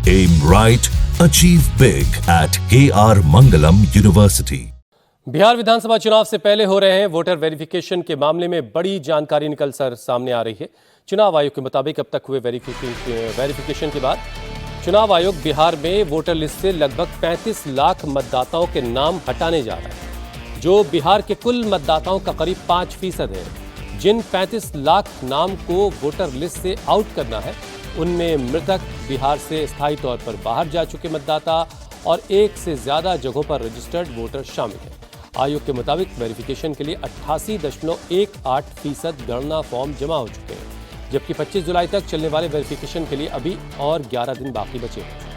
Aim right, achieve big at KR Mangalam University. Bihar विधानसभा चुनाव से पहले हो रहे हैं वोटर वेरिफिकेशन के मामले में बड़ी जानकारी निकल कर सामने आ रही है। चुनाव आयोग के मुताबिक अब तक हुए वेरिफिकेशन के बाद चुनाव आयोग बिहार में वोटर लिस्ट से लगभग 35 लाख मतदाताओं के नाम हटाने जा रहा है, जो बिहार के कुल मतदाताओं का करीब 5% है। जिन 35 लाख नाम को वोटर लिस्ट से आउट करना है, उनमें मृतक, बिहार से स्थायी तौर पर बाहर जा चुके मतदाता और एक से ज्यादा जगहों पर रजिस्टर्ड वोटर शामिल हैं। आयोग के मुताबिक वेरिफिकेशन के लिए 88.18% गणना फॉर्म जमा हो चुके हैं, जबकि 25 जुलाई तक चलने वाले वेरिफिकेशन के लिए अभी और 11 दिन बाकी बचे हैं।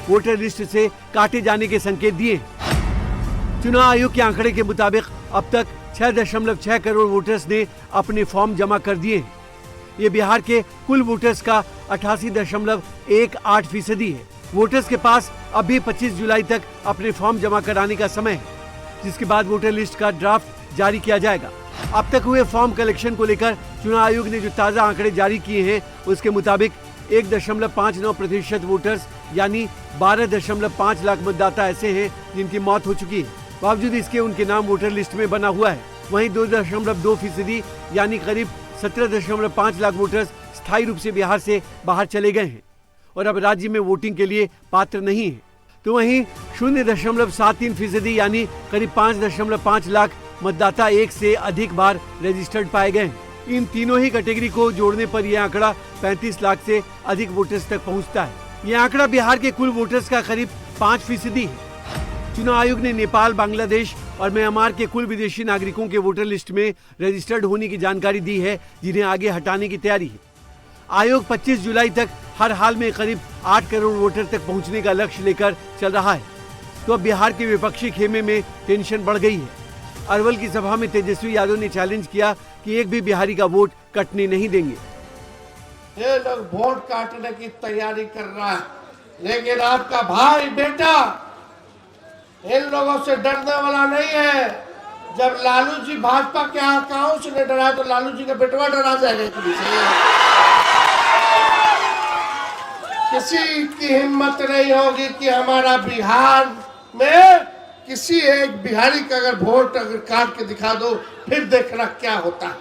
वोटर लिस्ट से काटे जाने के संकेत दिए। चुनाव आयोग के आंकड़े के मुताबिक अब तक 6.6 करोड़ वोटर्स ने अपने फॉर्म जमा कर दिए हैं। ये बिहार के कुल वोटर्स का 88.18% है। वोटर्स के पास अभी 25 जुलाई तक अपने फॉर्म जमा कराने का समय है, जिसके बाद वोटर लिस्ट का ड्राफ्ट जारी किया जाएगा। अब तक हुए फॉर्म कलेक्शन को लेकर चुनाव आयोग ने जो ताजा आंकड़े जारी किए हैं, उसके मुताबिक 1.59% वोटर्स यानी 12.5 लाख मतदाता ऐसे हैं जिनकी मौत हो चुकी है। बावजूद इसके उनके नाम वोटर लिस्ट में बना हुआ है। वहीं 2.2% यानी करीब 17.5 लाख वोटर्स स्थायी रूप से बिहार से बाहर चले गए हैं और अब राज्य में वोटिंग के लिए पात्र नहीं है। तो वहीं 0.73% यानी करीब 5.5 लाख मतदाता एक से अधिक बार रजिस्टर्ड पाए गए हैं। इन तीनों ही कैटेगरी को जोड़ने पर यह आंकड़ा 35 लाख से अधिक वोटर्स तक पहुंचता है। यह आंकड़ा बिहार के कुल वोटर्स का करीब 5% है। चुनाव आयोग ने नेपाल, बांग्लादेश और म्यांमार के कुल विदेशी नागरिकों के वोटर लिस्ट में रजिस्टर्ड होने की जानकारी दी है, जिन्हें आगे हटाने की तैयारी है। आयोग 25 जुलाई तक हर हाल में करीब 8 करोड़ वोटर तक पहुंचने का लक्ष्य लेकर चल रहा है। तो अब बिहार के विपक्षी खेमे में टेंशन बढ़ गई है। अरवल की सभा में तेजस्वी यादव ने चैलेंज किया कि एक भी बिहारी का वोट कटने नहीं देंगे। ये लोग वोट काटने की तैयारी कर रहा है, लेकिन आपका भाई बेटा इन लोगों से डरने वाला नहीं है। जब लालू जी भाजपा के आकाओं से नहीं डरा, तो लालू जी का बेटवा डरा जाएगा। किसी की हिम्मत नहीं होगी कि हमारा बिहार में किसी एक बिहारी का अगर वोट अगर काट के दिखा दो, फिर देखना क्या होता है।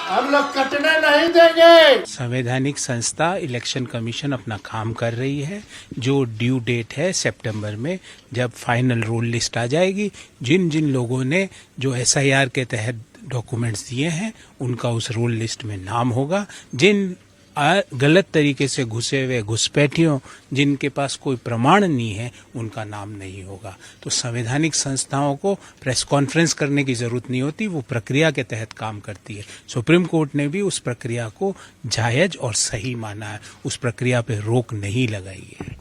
हम लोग कटने नहीं देंगे। संवैधानिक संस्था इलेक्शन कमीशन अपना काम कर रही है। जो ड्यू डेट है सितंबर में, जब फाइनल रोल लिस्ट आ जाएगी, जिन जिन लोगों ने जो SIR के तहत डॉक्यूमेंट्स दिए हैं, उनका उस रोल लिस्ट में नाम होगा। जिन गलत तरीके से घुसे हुए घुसपैठियों, जिनके पास कोई प्रमाण नहीं है, उनका नाम नहीं होगा। तो संवैधानिक संस्थाओं को प्रेस कॉन्फ्रेंस करने की जरूरत नहीं होती, वो प्रक्रिया के तहत काम करती है। सुप्रीम कोर्ट ने भी उस प्रक्रिया को जायज और सही माना है, उस प्रक्रिया पे रोक नहीं लगाई है।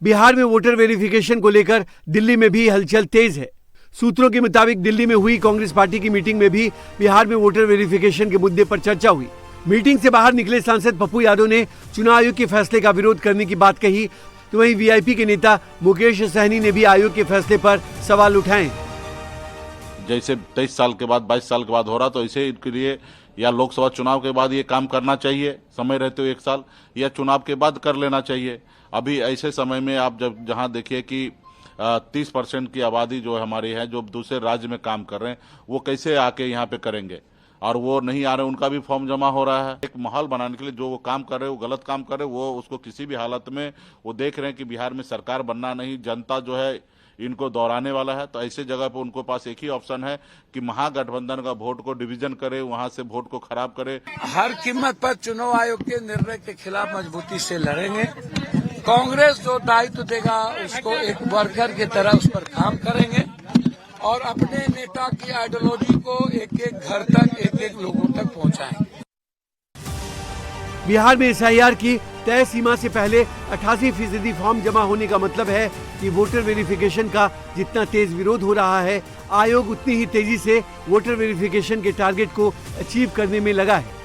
बिहार में वोटर वेरिफिकेशन को लेकर दिल्ली में भी हलचल तेज है। सूत्रों के मुताबिक दिल्ली में हुई कांग्रेस पार्टी की मीटिंग में भी बिहार में वोटर वेरिफिकेशन के मुद्दे पर चर्चा हुई। मीटिंग से बाहर निकले सांसद पप्पू यादव ने चुनाव आयोग के फैसले का विरोध करने की बात कही, तो वहीं वीआईपी के नेता मुकेश सहनी ने भी आयोग के फैसले पर सवाल उठाए। जैसे 23 साल के बाद 22 साल के बाद हो रहा, तो ऐसे इनके लिए या लोकसभा चुनाव के बाद ये काम करना चाहिए, समय रहते हुए 1 साल, या चुनाव के बाद कर लेना चाहिए। अभी ऐसे समय में आप जब जहां देखिए कि 30% की आबादी जो हमारी है, जो दूसरे राज्य में काम कर रहे हैं, वो कैसे आके यहाँ पे करेंगे, और वो नहीं आ रहे, उनका भी फॉर्म जमा हो रहा है। एक माहौल बनाने के लिए जो वो काम कर रहे हैं, वो गलत काम कर रहे हैं, वो उसको किसी भी हालत में वो देख रहे हैं कि बिहार में सरकार बनना नहीं, जनता जो है इनको दोहराने वाला है। तो ऐसे जगह पर उनको पास एक ही ऑप्शन है कि महागठबंधन का वोट को डिवीजन करे, वहां से वोट को खराब करे। हर कीमत पर चुनाव आयोग के निर्णय के खिलाफ मजबूती से लड़ेंगे। कांग्रेस जो दायित्व देगा उसको एक वर्कर की तरह उस पर काम करेंगे और अपने नेता की आइडियोलॉजी को एक एक घर तक, एक एक लोगों तक पहुंचाएंगे। बिहार में एसआईआर की तय सीमा से पहले 88% फॉर्म जमा होने का मतलब है कि वोटर वेरिफिकेशन का जितना तेज विरोध हो रहा है, आयोग उतनी ही तेजी से वोटर वेरिफिकेशन के टारगेट को अचीव करने में लगा है।